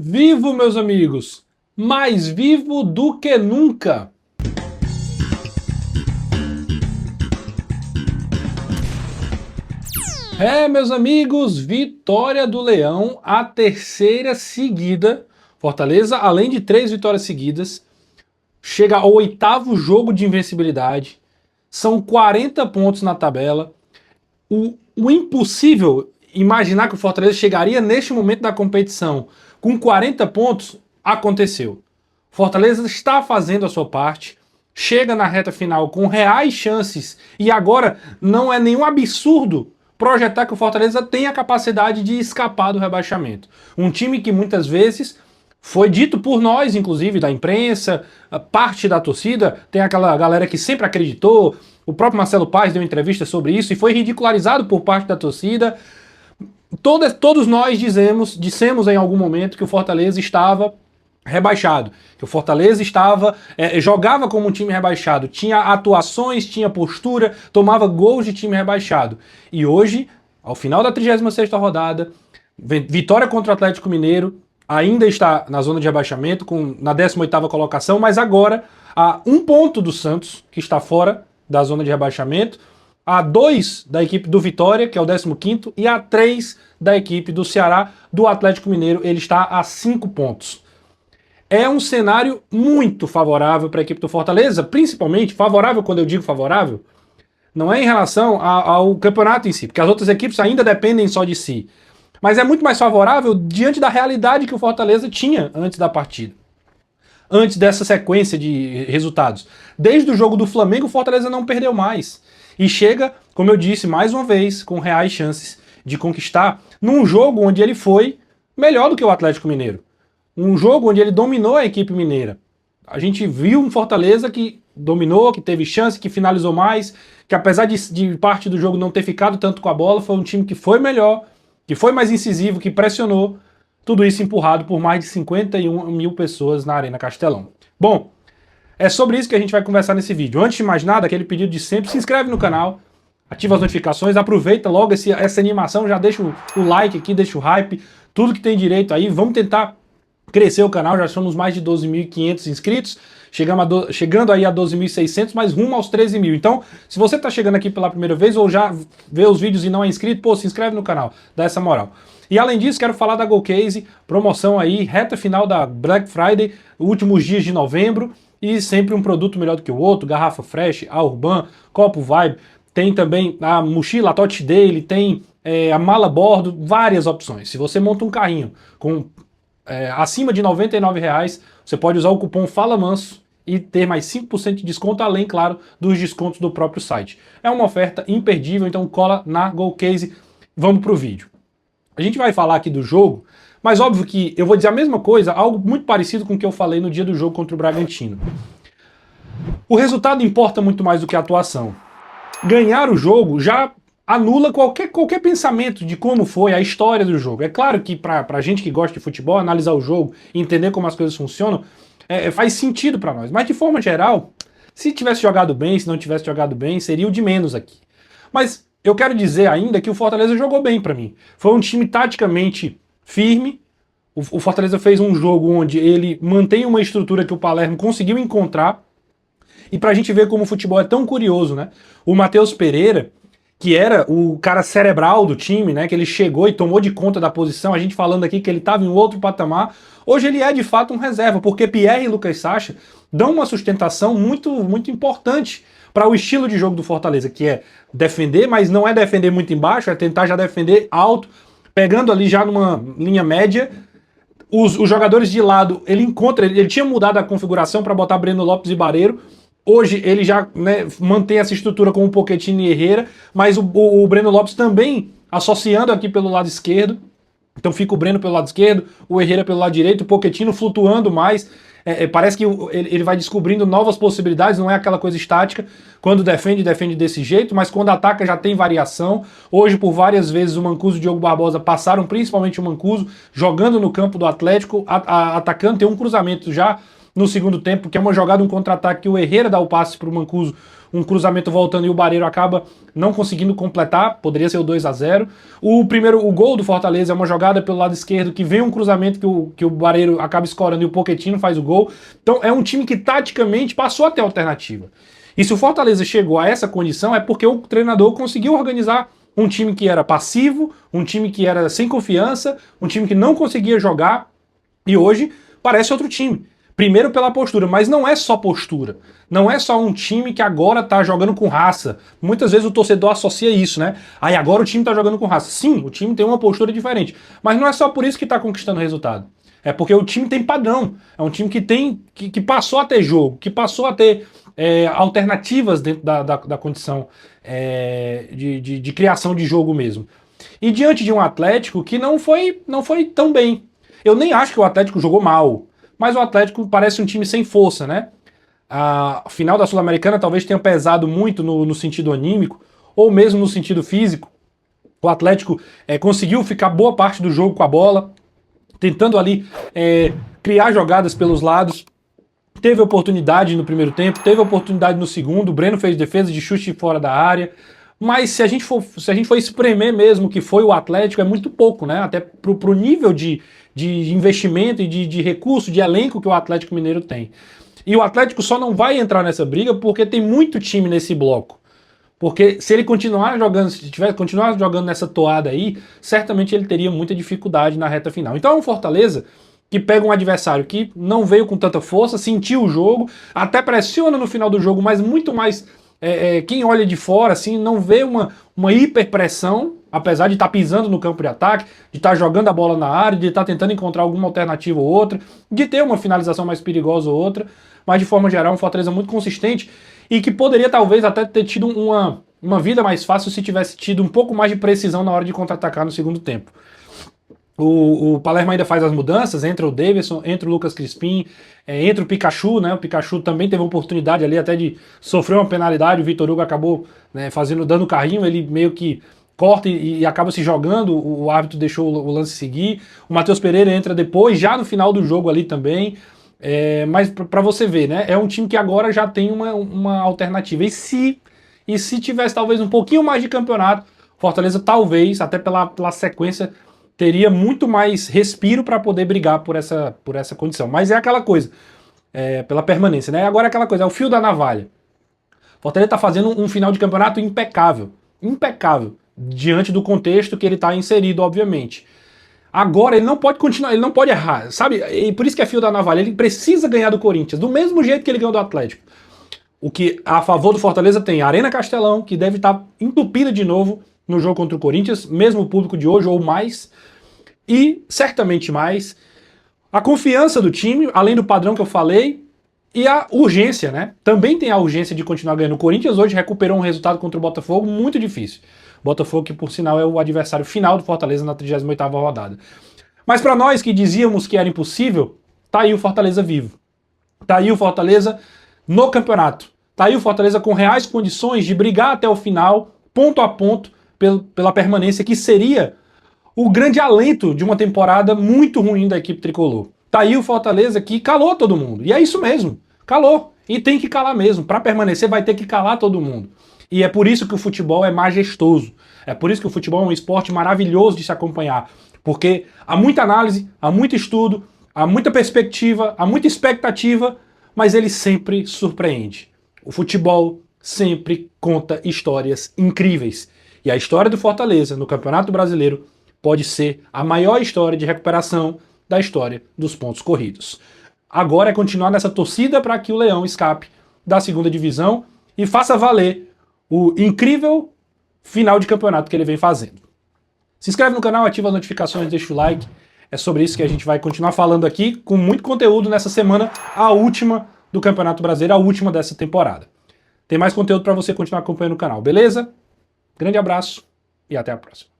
Vivo, meus amigos, mais vivo do que nunca. Meus amigos, vitória do Leão, a terceira seguida. Fortaleza, além de 3 vitórias seguidas, chega ao 8º jogo de invencibilidade. São 40 pontos na tabela. O impossível imaginar que o Fortaleza chegaria neste momento da competição com 40 pontos, aconteceu. Fortaleza está fazendo a sua parte, chega na reta final com reais chances e agora não é nenhum absurdo projetar que o Fortaleza tem a capacidade de escapar do rebaixamento. Um time que muitas vezes foi dito por nós, inclusive da imprensa, parte da torcida, tem aquela galera que sempre acreditou, o próprio Marcelo Paes deu entrevista sobre isso e foi ridicularizado por parte da torcida. Todos nós dissemos em algum momento que o Fortaleza estava rebaixado, que o Fortaleza jogava como um time rebaixado, tinha atuações, tinha postura, tomava gols de time rebaixado. E hoje, ao final da 36ª rodada, vitória contra o Atlético Mineiro, ainda está na zona de rebaixamento, na 18ª colocação, mas agora a 1 ponto do Santos, que está fora da zona de rebaixamento, a 2 da equipe do Vitória, que é o 15º, e a 3 da equipe do Ceará, do Atlético Mineiro, ele está a 5 pontos. É um cenário muito favorável para a equipe do Fortaleza, principalmente, favorável quando eu digo favorável, não é em relação ao campeonato em si, porque as outras equipes ainda dependem só de si, mas é muito mais favorável diante da realidade que o Fortaleza tinha antes da partida. Antes dessa sequência de resultados. Desde o jogo do Flamengo, o Fortaleza não perdeu mais. E chega, como eu disse, mais uma vez, com reais chances de conquistar, num jogo onde ele foi melhor do que o Atlético Mineiro. Um jogo onde ele dominou a equipe mineira. A gente viu um Fortaleza que dominou, que teve chance, que finalizou mais, que apesar de parte do jogo não ter ficado tanto com a bola, foi um time que foi melhor, que foi mais incisivo, que pressionou. Tudo isso empurrado por mais de 51 mil pessoas na Arena Castelão. Bom, é sobre isso que a gente vai conversar nesse vídeo. Antes de mais nada, aquele pedido de sempre, se inscreve no canal, ativa as notificações, aproveita logo essa animação, já deixa o like aqui, deixa o hype, tudo que tem direito aí. Vamos tentar crescer o canal, já somos mais de 12.500 inscritos, chegando aí a 12.600, mas rumo aos 13 mil. Então, se você está chegando aqui pela primeira vez ou já vê os vídeos e não é inscrito, pô, se inscreve no canal, dá essa moral. E além disso, quero falar da GoCase, promoção aí, reta final da Black Friday, últimos dias de novembro, e sempre um produto melhor do que o outro, garrafa Fresh, a Urban, copo Vibe, tem também a mochila, a Tot Daily, tem a mala bordo, várias opções. Se você monta um carrinho com acima de R$ 99,00, você pode usar o cupom FALAMANSO e ter mais 5% de desconto, além, claro, dos descontos do próprio site. É uma oferta imperdível, então cola na GoCase. Vamos pro vídeo. A gente vai falar aqui do jogo, mas óbvio que eu vou dizer a mesma coisa, algo muito parecido com o que eu falei no dia do jogo contra o Bragantino. O resultado importa muito mais do que a atuação. Ganhar o jogo já anula qualquer pensamento de como foi a história do jogo. É claro que pra gente que gosta de futebol, analisar o jogo, entender como as coisas funcionam, faz sentido pra nós. Mas de forma geral, se tivesse jogado bem, se não tivesse jogado bem, seria o de menos aqui. Mas eu quero dizer ainda que o Fortaleza jogou bem pra mim. Foi um time taticamente firme. O Fortaleza fez um jogo onde ele mantém uma estrutura que o Palermo conseguiu encontrar. E pra gente ver como o futebol é tão curioso, né? O Matheus Pereira, que era o cara cerebral do time, né? Que ele chegou e tomou de conta da posição, a gente falando aqui que ele estava em outro patamar. Hoje ele é de fato um reserva, porque Pierre e Lucas Sacha dão uma sustentação muito, muito importante para o estilo de jogo do Fortaleza, que é defender, mas não é defender muito embaixo, é tentar já defender alto, pegando ali já numa linha média. Os jogadores de lado, ele tinha mudado a configuração para botar Breno Lopes e Barreiro. Hoje ele já mantém essa estrutura com o Pochettino e Herrera, mas o Breno Lopes também associando aqui pelo lado esquerdo. Então fica o Breno pelo lado esquerdo, o Herrera pelo lado direito, o Pochettino flutuando mais. Parece que ele vai descobrindo novas possibilidades, não é aquela coisa estática. Quando defende desse jeito, mas quando ataca já tem variação. Hoje, por várias vezes, o Mancuso e o Diogo Barbosa passaram, principalmente o Mancuso, jogando no campo do Atlético, atacando. Tem um cruzamento já no segundo tempo, que é uma jogada, um contra-ataque que o Herrera dá o passe para o Mancuso, um cruzamento voltando e o Barreiro acaba não conseguindo completar, poderia ser o 2-0. O gol do Fortaleza é uma jogada pelo lado esquerdo que vem um cruzamento que o Barreiro acaba escorando e o Pochettino faz o gol. Então é um time que taticamente passou a ter alternativa. E se o Fortaleza chegou a essa condição é porque o treinador conseguiu organizar um time que era passivo, um time que era sem confiança, um time que não conseguia jogar, e hoje parece outro time. Primeiro pela postura, mas não é só postura. Não é só um time que agora tá jogando com raça. Muitas vezes o torcedor associa isso, né? Aí agora o time tá jogando com raça. Sim, o time tem uma postura diferente. Mas não é só por isso que tá conquistando resultado. É porque o time tem padrão. É um time que passou a ter jogo, que passou a ter alternativas dentro da condição de criação de jogo mesmo. E diante de um Atlético que não foi tão bem. Eu nem acho que o Atlético jogou mal. Mas o Atlético parece um time sem força, né? A final da Sul-Americana talvez tenha pesado muito no sentido anímico, ou mesmo no sentido físico. O Atlético conseguiu ficar boa parte do jogo com a bola, tentando ali criar jogadas pelos lados. Teve oportunidade no primeiro tempo, teve oportunidade no segundo, o Breno fez defesa de chute fora da área. Mas se a gente for espremer mesmo que foi o Atlético, é muito pouco, né? Até pro nível de investimento e de recurso, de elenco que o Atlético Mineiro tem. E o Atlético só não vai entrar nessa briga porque tem muito time nesse bloco. Porque se ele continuar jogando, continuar jogando nessa toada aí, certamente ele teria muita dificuldade na reta final. Então é um Fortaleza que pega um adversário que não veio com tanta força, sentiu o jogo, até pressiona no final do jogo, mas muito mais quem olha de fora assim não vê uma hiperpressão, apesar de estar pisando no campo de ataque, de estar jogando a bola na área, de estar tentando encontrar alguma alternativa ou outra, de ter uma finalização mais perigosa ou outra, mas de forma geral um Fortaleza muito consistente e que poderia talvez até ter tido uma vida mais fácil se tivesse tido um pouco mais de precisão na hora de contra-atacar no segundo tempo. O Palermo ainda faz as mudanças, entra o Davidson, entra o Lucas Crispim, entra o Pikachu, né? O Pikachu também teve a oportunidade ali até de sofrer uma penalidade, o Vitor Hugo acabou dando carrinho, ele meio que corta e acaba se jogando, o árbitro deixou o lance seguir. O Matheus Pereira entra depois, já no final do jogo ali também. Mas para você ver, né? É um time que agora já tem uma alternativa. E se tivesse talvez um pouquinho mais de campeonato, Fortaleza talvez, até pela sequência, teria muito mais respiro para poder brigar por essa condição. Mas é aquela coisa, pela permanência, né? Agora é aquela coisa, é o fio da navalha. Fortaleza está fazendo um final de campeonato impecável. Impecável. Diante do contexto que ele está inserido, obviamente. Agora ele não pode continuar, ele não pode errar, sabe? E por isso que é fio da navalha. Ele precisa ganhar do Corinthians, do mesmo jeito que ele ganhou do Atlético. O que a favor do Fortaleza tem a Arena Castelão, que deve estar entupida de novo no jogo contra o Corinthians, mesmo o público de hoje ou mais, e certamente mais. A confiança do time, além do padrão que eu falei, e a urgência, né? Também tem a urgência de continuar ganhando. O Corinthians hoje recuperou um resultado contra o Botafogo muito difícil. Botafogo que, por sinal, é o adversário final do Fortaleza na 38ª rodada. Mas para nós que dizíamos que era impossível, tá aí o Fortaleza vivo. Tá aí o Fortaleza no campeonato. Tá aí o Fortaleza com reais condições de brigar até o final, ponto a ponto, pela permanência, que seria o grande alento de uma temporada muito ruim da equipe tricolor. Tá aí o Fortaleza que calou todo mundo. E é isso mesmo, calou. E tem que calar mesmo. Para permanecer vai ter que calar todo mundo. E é por isso que o futebol é majestoso. É por isso que o futebol é um esporte maravilhoso de se acompanhar. Porque há muita análise, há muito estudo, há muita perspectiva, há muita expectativa, mas ele sempre surpreende. O futebol sempre conta histórias incríveis. E a história do Fortaleza no Campeonato Brasileiro pode ser a maior história de recuperação da história dos pontos corridos. Agora é continuar nessa torcida para que o Leão escape da segunda divisão e faça valer o incrível final de campeonato que ele vem fazendo. Se inscreve no canal, ativa as notificações, deixa o like. É sobre isso que a gente vai continuar falando aqui, com muito conteúdo nessa semana, a última do Campeonato Brasileiro, a última dessa temporada. Tem mais conteúdo para você continuar acompanhando o canal, beleza? Grande abraço e até a próxima.